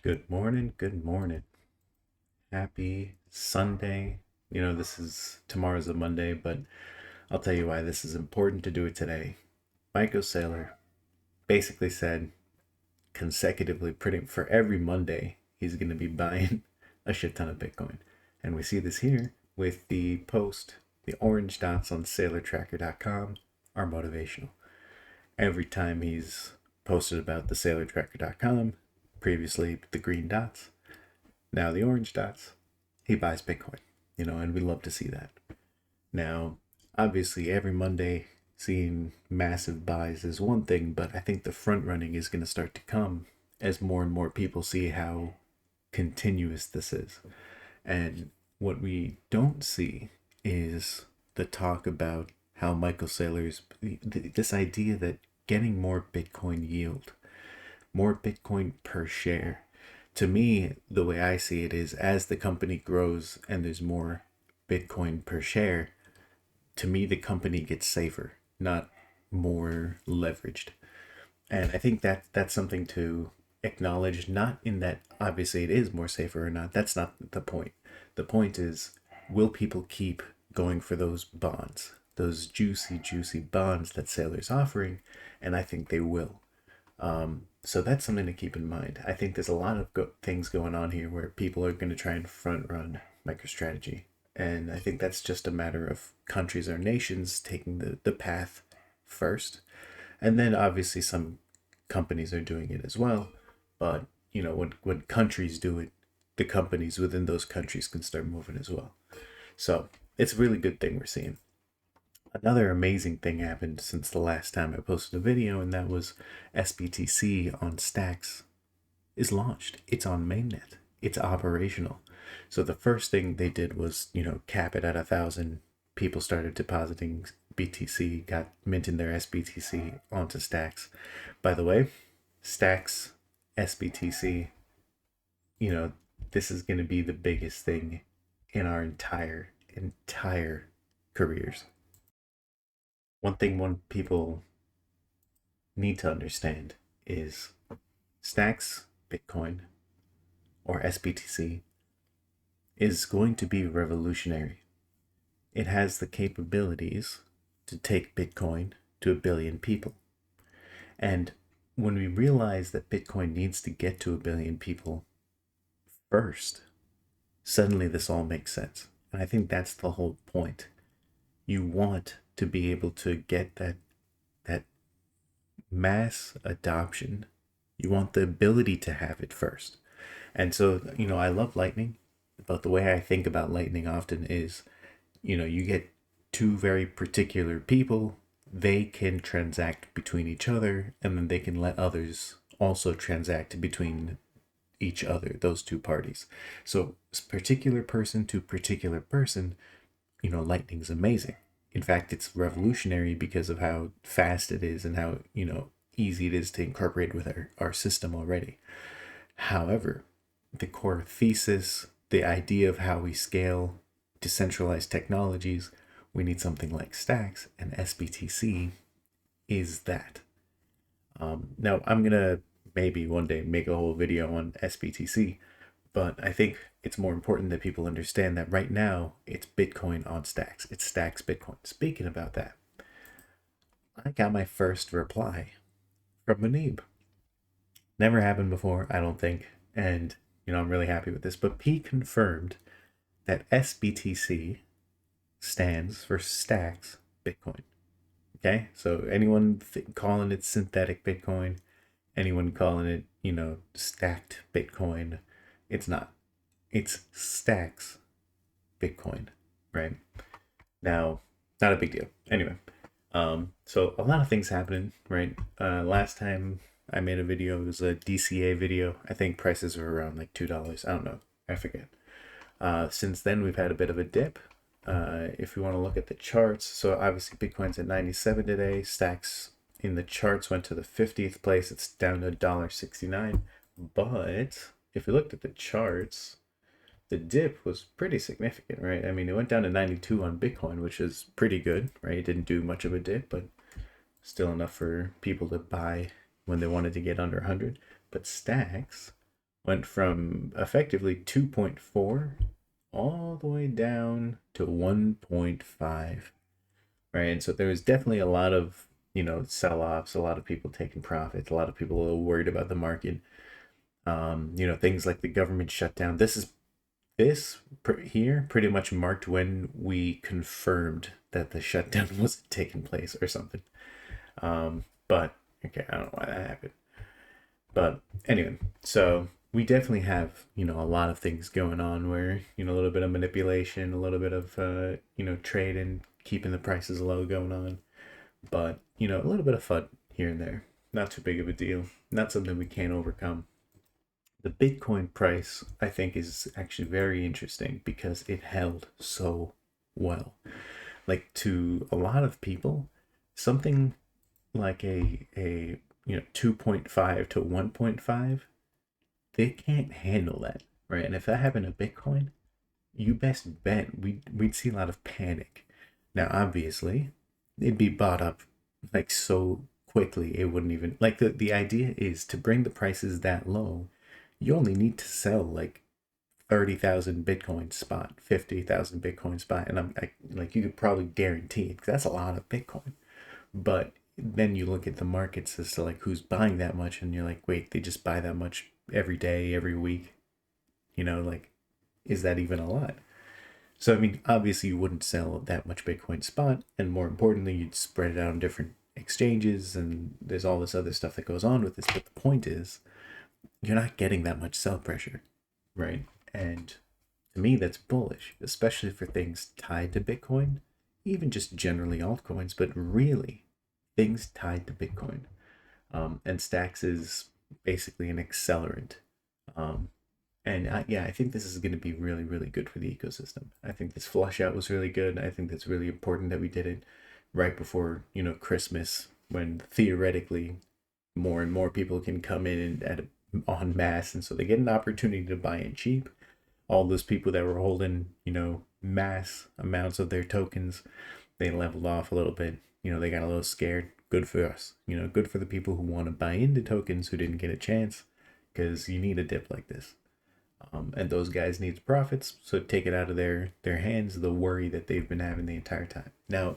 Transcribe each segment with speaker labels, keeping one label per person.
Speaker 1: Good morning, good morning. Happy Sunday. Tomorrow's a Monday, but I'll tell you why this is important to do it today. Michael Saylor basically said consecutively, pretty for every Monday, he's going to be buying a shit ton of Bitcoin. And we see this here with the post, the orange dots on SaylorTracker.com are motivational. Every time he's posted about the SaylorTracker.com, previously the green dots, now the orange dots, he buys Bitcoin, and we love to see that. Now, obviously, every Monday seeing massive buys is one thing, but I think the front running is going to start to come as more and more people see how continuous this is. And what we don't see is the talk about how Michael Saylor's this idea that getting more Bitcoin yield, more Bitcoin per share. To me, the way I see it is as the company grows and there's more Bitcoin per share, to me, the company gets safer, not more leveraged. And I think that's something to acknowledge, not in that obviously it is more safer or not. That's not the point. The point is, will people keep going for those bonds, those juicy, juicy bonds that Saylor's offering? And I think they will. So that's something to keep in mind. I think there's a lot of things going on here where people are going to try and front run MicroStrategy. And I think that's just a matter of countries or nations taking the path first. And then obviously some companies are doing it as well. But, when countries do it, the companies within those countries can start moving as well. So it's a really good thing we're seeing. Another amazing thing happened since the last time I posted a video, and that was sBTC on Stacks is launched. It's on mainnet. It's operational. So the first thing they did was, cap it at 1,000. People started depositing BTC, got minting their sBTC onto Stacks. By the way, Stacks sBTC, this is going to be the biggest thing in our entire careers. One thing people need to understand is Stacks Bitcoin or sBTC is going to be revolutionary. It has the capabilities to take Bitcoin to 1 billion people. And when we realize that Bitcoin needs to get to 1 billion people first, suddenly this all makes sense. And I think that's the whole point. You want to be able to get that mass adoption. You want the ability to have it first. And so, I love Lightning, but the way I think about Lightning often is, you get two very particular people, they can transact between each other, and then they can let others also transact between each other, those two parties. So, particular person to particular person, Lightning's amazing. In fact, it's revolutionary because of how fast it is and how, easy it is to incorporate with our system already. However, the core thesis, the idea of how we scale decentralized technologies, we need something like Stacks, and sBTC is that. Now, I'm going to maybe one day make a whole video on sBTC, but I think it's more important that people understand that right now it's Bitcoin on Stacks. It's Stacks Bitcoin. Speaking about that, I got my first reply from Manib. Never happened before, I don't think. And, I'm really happy with this. But P confirmed that sBTC stands for Stacks Bitcoin. Okay? So anyone calling it synthetic Bitcoin, anyone calling it, stacked Bitcoin, it's not. It's Stacks Bitcoin, right? Now, not a big deal. Anyway, so a lot of things happening, right? Last time I made a video, it was a DCA video. I think prices were around like $2. I don't know. I forget. Since then, we've had a bit of a dip. If you want to look at the charts, so obviously Bitcoin's at 97 today. Stacks in the charts went to the 50th place. It's down to $1.69. But if you looked at the charts, the dip was pretty significant, right? I mean, it went down to 92 on Bitcoin, which is pretty good, right? It didn't do much of a dip, but still enough for people to buy when they wanted to get under 100. But Stacks went from effectively 2.4 all the way down to 1.5, right? And so there was definitely a lot of, sell-offs, a lot of people taking profits, a lot of people a little worried about the market. Things like the government shutdown. Here pretty much marked when we confirmed that the shutdown wasn't taking place or something. But okay, I don't know why that happened. But anyway, so we definitely have, a lot of things going on where, a little bit of manipulation, a little bit of, trade and keeping the prices low going on. But, a little bit of fun here and there. Not too big of a deal. Not something we can't overcome. The Bitcoin price, I think, is actually very interesting because it held so well. Like, to a lot of people, something like a 2.5 to 1.5, they can't handle that, right? And if that happened to Bitcoin, you best bet we'd see a lot of panic. Now, obviously, it'd be bought up like so quickly it wouldn't even, like, the idea is to bring the prices that low. You only need to sell like 30,000 Bitcoin spot, 50,000 Bitcoin spot, and like, you could probably guarantee it because that's a lot of Bitcoin. But then you look at the markets as to like who's buying that much, and you're like, wait, they just buy that much every day, every week. Like, is that even a lot? So, I mean, obviously, you wouldn't sell that much Bitcoin spot, and more importantly, you'd spread it out on different exchanges, and there's all this other stuff that goes on with this. But the point is, you're not getting that much sell pressure, right? And to me, that's bullish, especially for things tied to Bitcoin, even just generally altcoins, but really things tied to Bitcoin. And Stacks is basically an accelerant. Um, yeah, I think this is going to be really, really good for the ecosystem. I think this flush out was really good. I think that's really important that we did it right before, Christmas, when theoretically more and more people can come in and en masse, and so they get an opportunity to buy in cheap. All those people that were holding, mass amounts of their tokens, they leveled off a little bit. They got a little scared. Good for us. Good for the people who want to buy into tokens who didn't get a chance, because you need a dip like this. And those guys need profits, so take it out of their hands, the worry that they've been having the entire time. Now,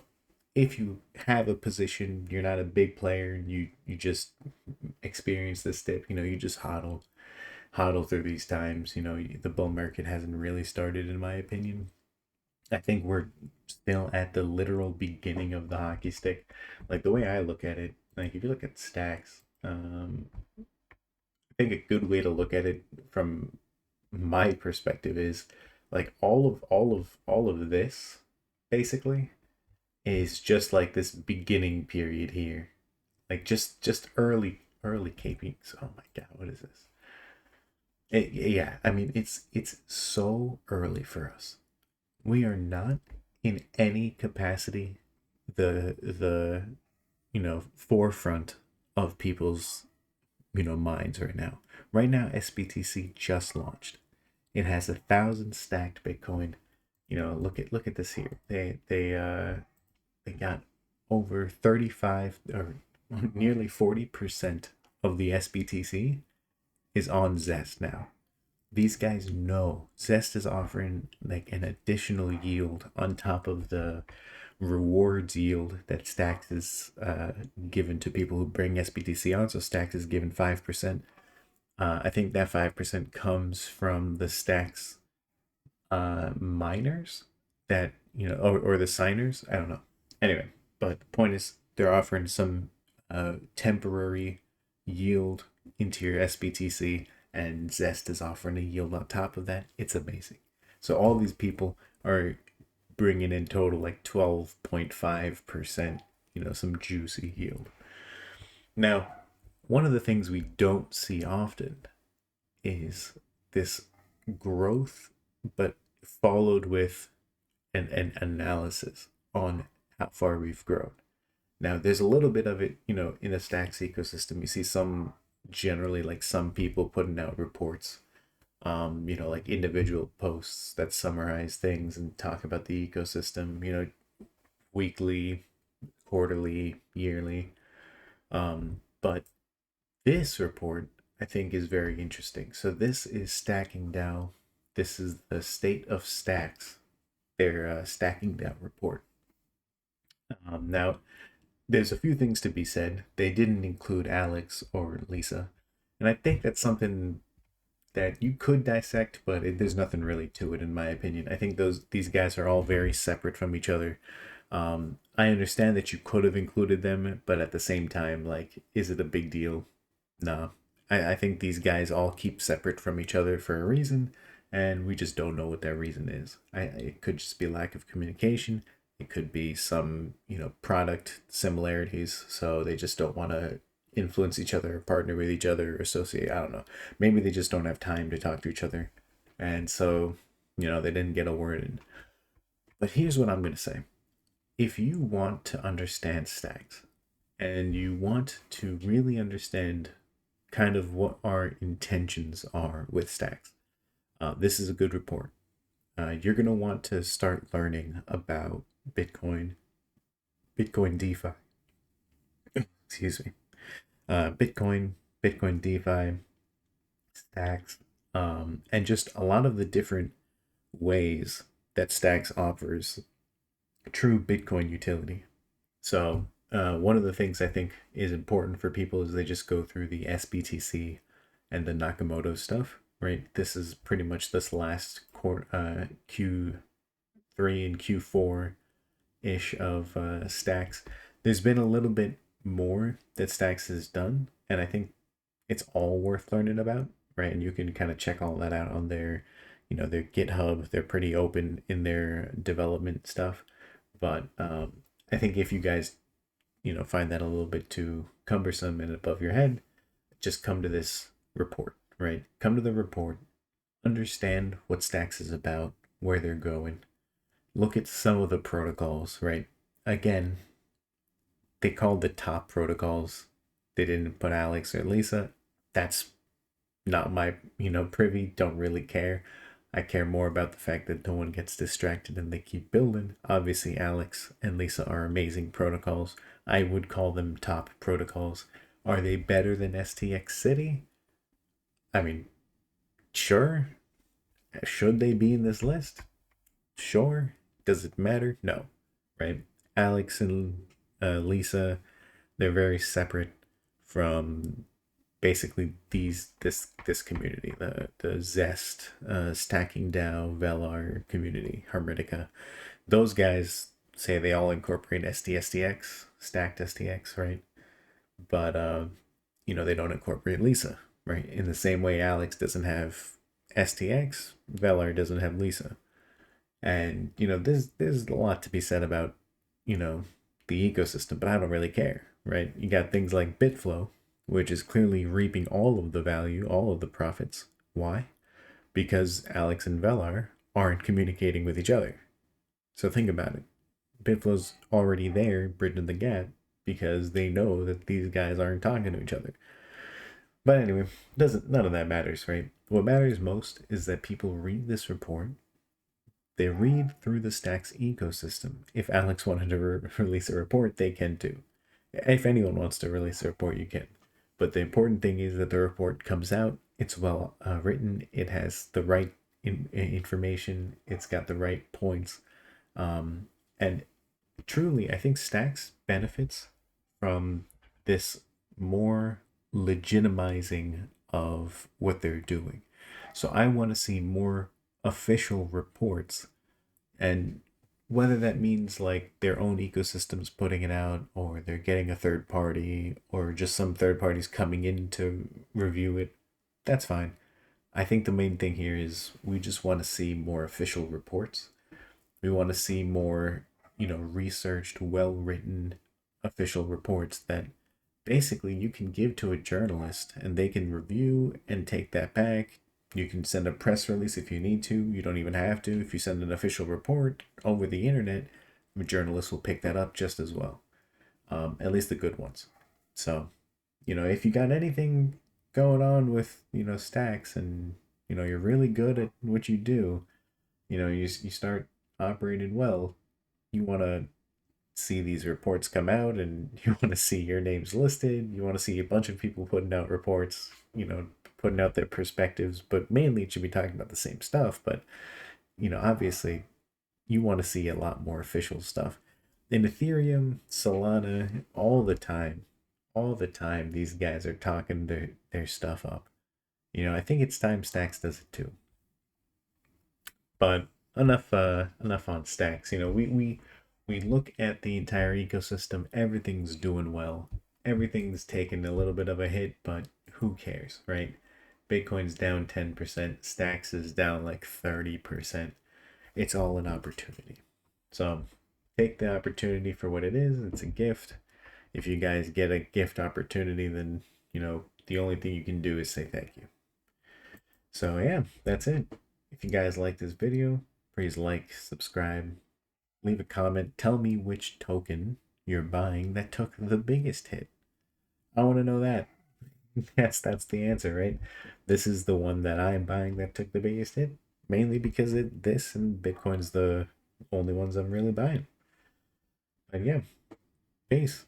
Speaker 1: if you have a position, you're not a big player, and you just experience this dip, you just hodl through these times. The bull market hasn't really started, in my opinion. I think we're still at the literal beginning of the hockey stick. Like, the way I look at it, like, if you look at stacks, I think a good way to look at it from my perspective is like all of this basically is just like this beginning period here, like just early capings. Oh my god, what is this? Yeah, I mean, it's so early for us. We are not in any capacity the forefront of people's minds right now. Right now, SBTC just launched. It has 1,000 stacked Bitcoin. Look at this here. They got over 35 or nearly 40% of the SBTC is on Zest now. These guys know Zest is offering like an additional yield on top of the rewards yield that Stacks is given to people who bring SBTC on. So Stacks is given 5%. I think that 5% comes from the Stacks miners that, or the signers. I don't know. Anyway, but the point is they're offering some temporary yield into your SBTC, and Zest is offering a yield on top of that. It's amazing. So all these people are bringing in total like 12.5%, some juicy yield. Now, one of the things we don't see often is this growth, but followed with an analysis on how far we've grown. Now, there's a little bit of it, in the Stacks ecosystem. You see some, generally, like some people putting out reports, like individual posts that summarize things and talk about the ecosystem, weekly, quarterly, yearly. But this report, I think is very interesting. So this is StackingDao. This is the state of stacks, their StackingDao report. Now, there's a few things to be said. They didn't include Alex or Lisa, and I think that's something that you could dissect, but there's nothing really to it, in my opinion. I think these guys are all very separate from each other. I understand that you could have included them, but at the same time, like, is it a big deal? No. I think these guys all keep separate from each other for a reason, and we just don't know what that reason is. It could just be lack of communication. It could be some, product similarities, so they just don't want to influence each other, partner with each other, associate. I don't know. Maybe they just don't have time to talk to each other, and so, they didn't get a word in. But here's what I'm going to say. If you want to understand stacks and you want to really understand kind of what our intentions are with stacks, this is a good report. You're going to want to start learning about Bitcoin DeFi, excuse me, Bitcoin DeFi, stacks, and just a lot of the different ways that stacks offers true Bitcoin utility. So one of the things I think is important for people is they just go through the sBTC and the Nakamoto stuff, right? This is pretty much this last quarter, Q3 and Q4 ish of stacks. There's been a little bit more that stacks has done, and I think it's all worth learning about, right? And you can kind of check all that out on their their GitHub. They're pretty open in their development stuff. But I think if you guys, find that a little bit too cumbersome and above your head, just come to this report, right? Come to the report, understand what Stacks is about, where they're going, look at some of the protocols, right? Again, they called the top protocols. They didn't put Alex or Lisa. That's not my, privy. Don't really care. I care more about the fact that no one gets distracted and they keep building. Obviously, Alex and Lisa are amazing protocols. I would call them top protocols. Are they better than STX City? I mean, sure. Should they be in this list? Sure. Does it matter? No. Right? Alex and Lisa, they're very separate from basically this community, the Zest, StackingDao, Velar community, Hermetica. Those guys say they all incorporate STSTX, stacked STX, right? But they don't incorporate Lisa, right? In the same way Alex doesn't have STX, Velar doesn't have Lisa. And there's a lot to be said about, the ecosystem, but I don't really care, right? You got things like Bitflow, which is clearly reaping all of the value, all of the profits. Why? Because Alex and Velar aren't communicating with each other. So think about it. Bitflow's already there, bridging the gap, because they know that these guys aren't talking to each other. But anyway, none of that matters, right? What matters most is that people read this report. They read through the Stacks ecosystem. If Alex wanted to release a report, they can too. If anyone wants to release a report, you can. But the important thing is that the report comes out, it's well written, it has the right information, it's got the right points. And truly, I think Stacks benefits from this more legitimizing of what they're doing. So I want to see more official reports, and whether that means like their own ecosystems putting it out, or they're getting a third party, or just some third parties coming in to review it, that's fine. I think the main thing here is we just want to see more official reports. We want to see more, researched, well written official reports that basically you can give to a journalist and they can review and take that back. You can send a press release if you need to. You don't even have to. If you send an official report over the internet, a journalist will pick that up just as well. At least the good ones. So, if you got anything going on with, stacks, and, you're really good at what you do, you start operating well, you want to see these reports come out, and you want to see your names listed. You want to see a bunch of people putting out reports. putting out their perspectives, but mainly it should be talking about the same stuff. But, obviously you want to see a lot more official stuff. In Ethereum, Solana, all the time, these guys are talking their stuff up. I think it's time Stacks does it too. But enough on Stacks. We look at the entire ecosystem. Everything's doing well. Everything's taking a little bit of a hit, but who cares, right? Bitcoin's down 10%. Stacks is down like 30%. It's all an opportunity. So take the opportunity for what it is. It's a gift. If you guys get a gift opportunity, then, the only thing you can do is say thank you. So yeah, that's it. If you guys like this video, please like, subscribe, leave a comment. Tell me which token you're buying that took the biggest hit. I want to know that. Yes, that's the answer, right? This is the one that I'm buying that took the biggest hit, mainly because this and Bitcoin's the only ones I'm really buying. But yeah, peace.